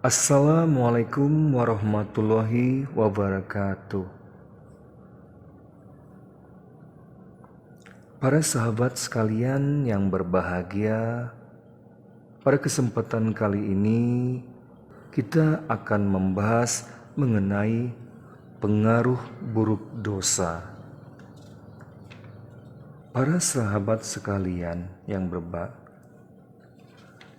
Assalamualaikum warahmatullahi wabarakatuh. Para sahabat sekalian yang berbahagia, pada kesempatan kali ini kita akan membahas mengenai pengaruh buruk dosa. Para sahabat sekalian yang berbahagia,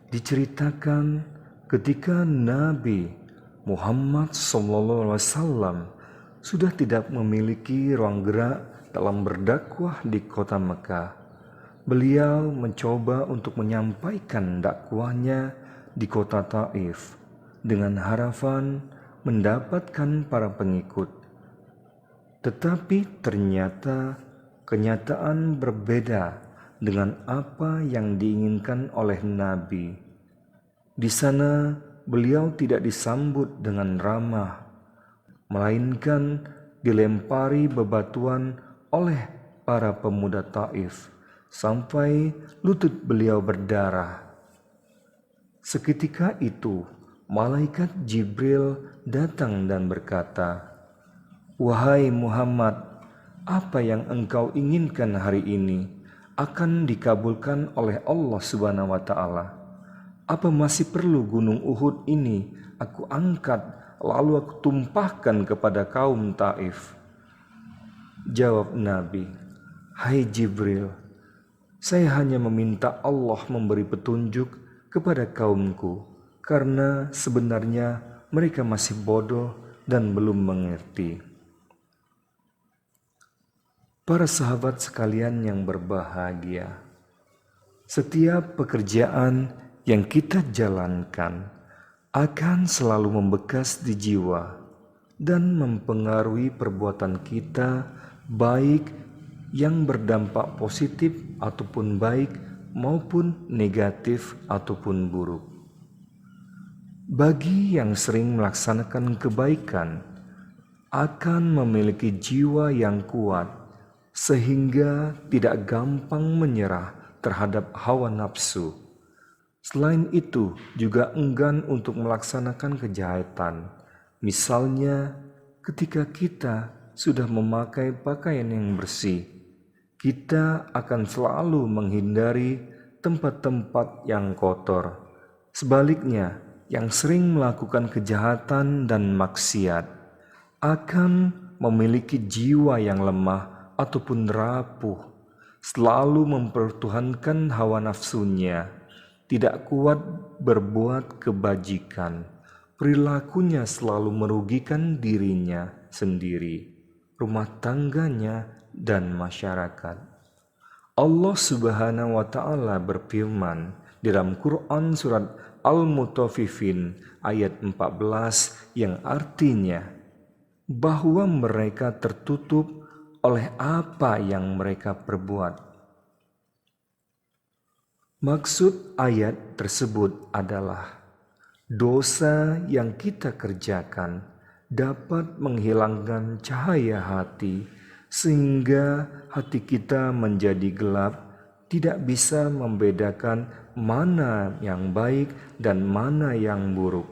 diceritakan ketika Nabi Muhammad SAW sudah tidak memiliki ruang gerak dalam berdakwah di kota Mekah, beliau mencoba untuk menyampaikan dakwahnya di kota Taif dengan harapan mendapatkan para pengikut. Tetapi ternyata kenyataan berbeda dengan apa yang diinginkan oleh Nabi. Di sana beliau tidak disambut dengan ramah, melainkan dilempari bebatuan oleh para pemuda Taif sampai lutut beliau berdarah. Seketika itu malaikat Jibril datang dan berkata, "Wahai Muhammad, apa yang engkau inginkan hari ini akan dikabulkan oleh Allah Subhanahu wa Ta'ala. Apa masih perlu gunung Uhud ini aku angkat lalu aku tumpahkan kepada kaum Taif?" Jawab Nabi, "Hai Jibril, saya hanya meminta Allah memberi petunjuk kepada kaumku karena sebenarnya mereka masih bodoh dan belum mengerti." Para sahabat sekalian yang berbahagia, setiap pekerjaan yang kita jalankan akan selalu membekas di jiwa dan mempengaruhi perbuatan kita, baik yang berdampak positif ataupun baik maupun negatif ataupun buruk. Bagi yang sering melaksanakan kebaikan akan memiliki jiwa yang kuat sehingga tidak gampang menyerah terhadap hawa nafsu. Selain itu juga enggan untuk melaksanakan kejahatan. Misalnya ketika kita sudah memakai pakaian yang bersih, kita akan selalu menghindari tempat-tempat yang kotor. Sebaliknya, yang sering melakukan kejahatan dan maksiat akan memiliki jiwa yang lemah ataupun rapuh, selalu mempertuhankan hawa nafsunya, tidak kuat berbuat kebajikan, perilakunya selalu merugikan dirinya sendiri, rumah tangganya, dan masyarakat. Allah Subhanahu wa Ta'ala berfirman di dalam Quran surat Al-Mutaffifin ayat 14 yang artinya bahwa mereka tertutup oleh apa yang mereka perbuat. Maksud ayat tersebut adalah dosa yang kita kerjakan dapat menghilangkan cahaya hati sehingga hati kita menjadi gelap, tidak bisa membedakan mana yang baik dan mana yang buruk.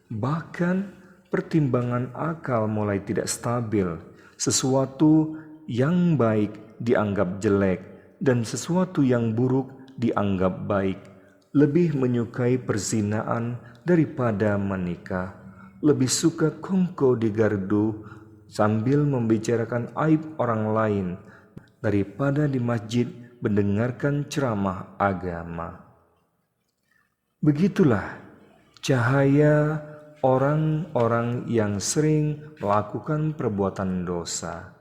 Bahkan pertimbangan akal mulai tidak stabil. Sesuatu yang baik dianggap jelek dan sesuatu yang buruk dianggap baik. Lebih menyukai perzinaan daripada menikah. Lebih suka kongko di gardu sambil membicarakan aib orang lain daripada di masjid mendengarkan ceramah agama. Begitulah cahaya orang-orang yang sering melakukan perbuatan dosa.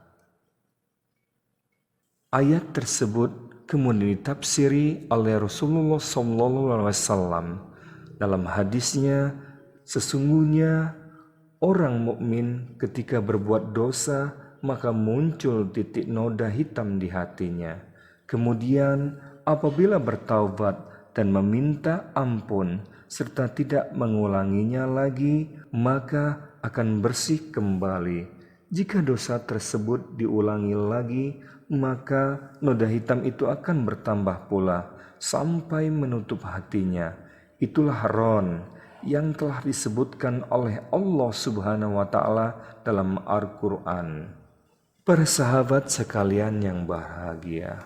Ayat tersebut kemudian ditafsiri oleh Rasulullah SAW dalam hadisnya, sesungguhnya orang mukmin ketika berbuat dosa maka muncul titik noda hitam di hatinya. Kemudian apabila bertaubat dan meminta ampun serta tidak mengulanginya lagi, maka akan bersih kembali. Jika dosa tersebut diulangi lagi, maka noda hitam itu akan bertambah pula sampai menutup hatinya. Itulah ron yang telah disebutkan oleh Allah Subhanahu wa Ta'ala dalam Al-Quran. Para sahabat sekalian yang bahagia,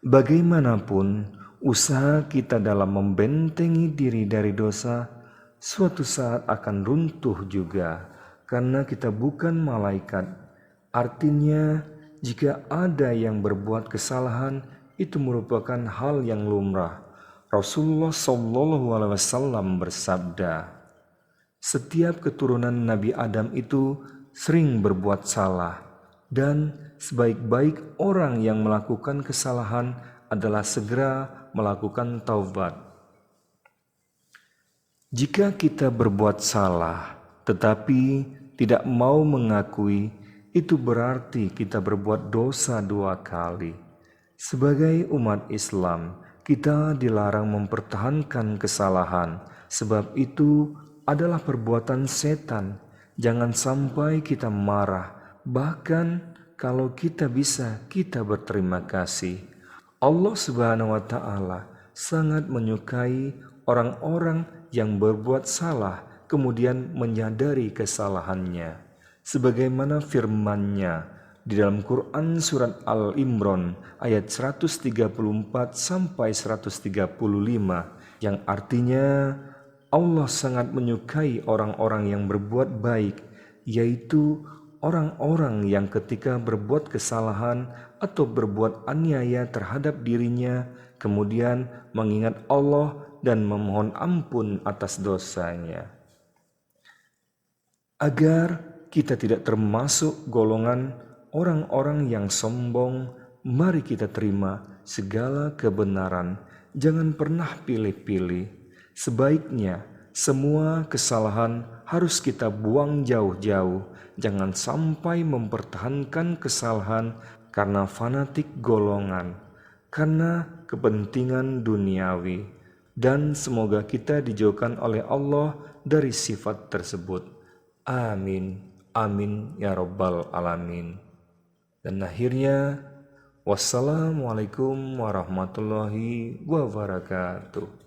bagaimanapun usaha kita dalam membentengi diri dari dosa, suatu saat akan runtuh juga, karena kita bukan malaikat. Artinya, jika ada yang berbuat kesalahan, itu merupakan hal yang lumrah. Rasulullah SAW bersabda, setiap keturunan Nabi Adam itu sering berbuat salah, dan sebaik-baik orang yang melakukan kesalahan adalah segera melakukan taubat. Jika kita berbuat salah tetapi tidak mau mengakui, itu berarti kita berbuat dosa 2 kali. Sebagai umat Islam, kita dilarang mempertahankan kesalahan, sebab itu adalah perbuatan setan. Jangan sampai kita marah, bahkan kalau kita bisa, kita berterima kasih. Allah Subhanahu wa Ta'ala sangat menyukai orang-orang yang berbuat salah kemudian menyadari kesalahannya. Sebagaimana firman-Nya di dalam Quran surat Al-Imran ayat 134 sampai 135 yang artinya Allah sangat menyukai orang-orang yang berbuat baik, yaitu orang-orang yang ketika berbuat kesalahan atau berbuat aniaya terhadap dirinya, kemudian mengingat Allah dan memohon ampun atas dosanya. Agar kita tidak termasuk golongan orang-orang yang sombong, mari kita terima segala kebenaran. Jangan pernah pilih-pilih. Sebaiknya semua kesalahan harus kita buang jauh-jauh. Jangan sampai mempertahankan kesalahan karena fanatik golongan, karena kepentingan duniawi. Dan semoga kita dijauhkan oleh Allah dari sifat tersebut. Amin. Amin ya rabbal alamin. Dan akhirnya, wassalamualaikum warahmatullahi wabarakatuh.